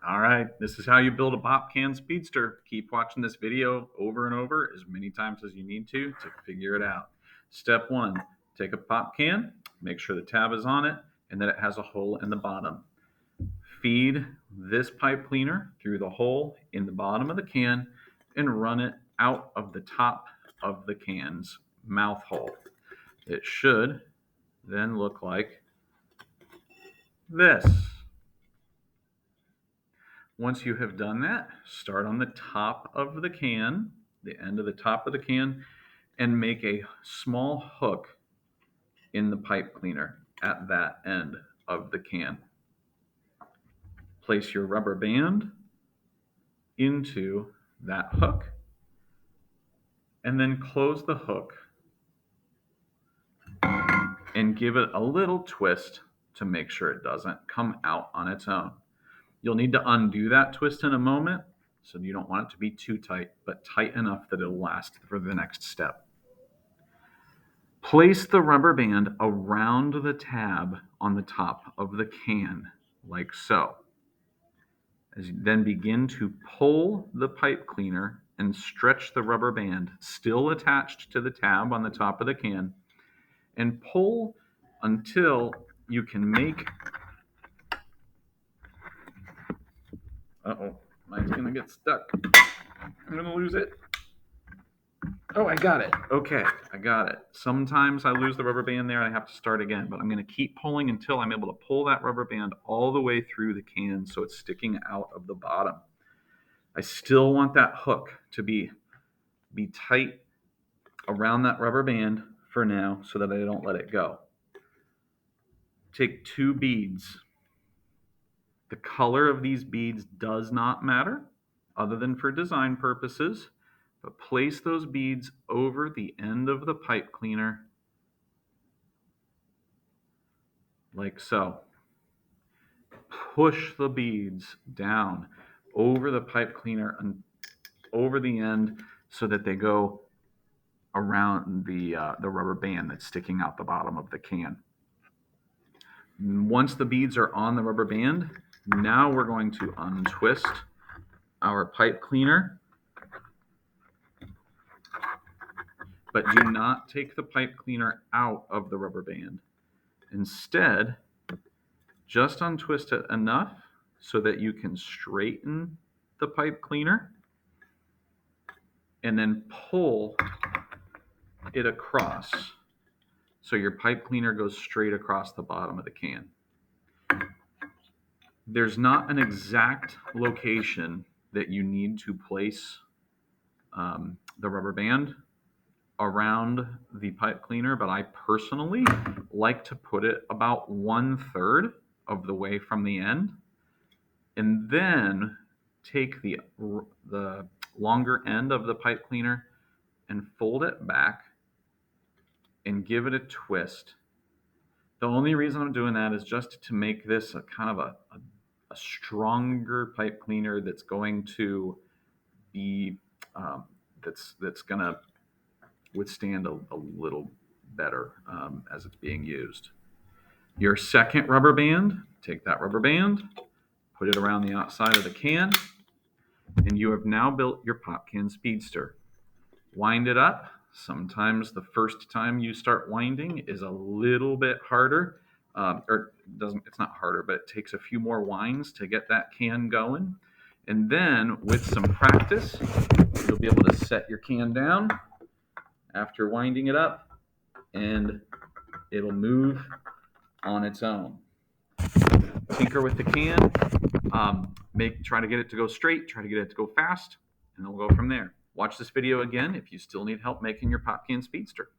All right, this is how you build a Pop Can Speedster. Keep watching this video over and over as many times as you need to figure it out. Step one, take a pop can, make sure the tab is on it, and that it has a hole in the bottom. Feed this pipe cleaner through the hole in the bottom of the can and run it out of the top of the can's mouth hole. It should then look like this. Once you have done that, start on the top of the can, the end of the top of the can, and make a small hook in the pipe cleaner at that end of the can. Place your rubber band into that hook and then close the hook and give it a little twist to make sure it doesn't come out on its own. You'll need to undo that twist in a moment, so you don't want it to be too tight, but tight enough that it'll last for the next step. Place the rubber band around the tab on the top of the can, like so. As you then begin to pull the pipe cleaner and stretch the rubber band, still attached to the tab on the top of the can, and pull until you can make... Uh-oh, mine's gonna get stuck. I'm gonna lose it. Oh, I got it. Okay, I got it. Sometimes I lose the rubber band there and I have to start again, but I'm gonna keep pulling until I'm able to pull that rubber band all the way through the can so it's sticking out of the bottom. I still want that hook to be tight around that rubber band for now so that I don't let it go. Take 2 beads. The color of these beads does not matter other than for design purposes, but place those beads over the end of the pipe cleaner like so. Push the beads down over the pipe cleaner and over the end so that they go around the rubber band that's sticking out the bottom of the can. Once the beads are on the rubber band, now we're going to untwist our pipe cleaner, but do not take the pipe cleaner out of the rubber band. Instead, just untwist it enough so that you can straighten the pipe cleaner and then pull it across so your pipe cleaner goes straight across the bottom of the can. There's not an exact location that you need to place the rubber band around the pipe cleaner, but I personally like to put it about 1/3 of the way from the end, and then take the longer end of the pipe cleaner and fold it back and give it a twist. The only reason I'm doing that is just to make this a kind of a stronger pipe cleaner that's going to be that's going to withstand a little better as it's being used. Your second rubber band, take that rubber band, put it around the outside of the can, and you have now built your Pop Can Speedster. Wind it up. Sometimes the first time you start winding is a little bit harder, it's not harder, but it takes a few more winds to get that can going. And then with some practice, you'll be able to set your can down after winding it up, and it'll move on its own. Tinker with the can, try to get it to go straight, try to get it to go fast, and then we'll go from there. Watch this video again if you still need help making your Pop Can Speedster.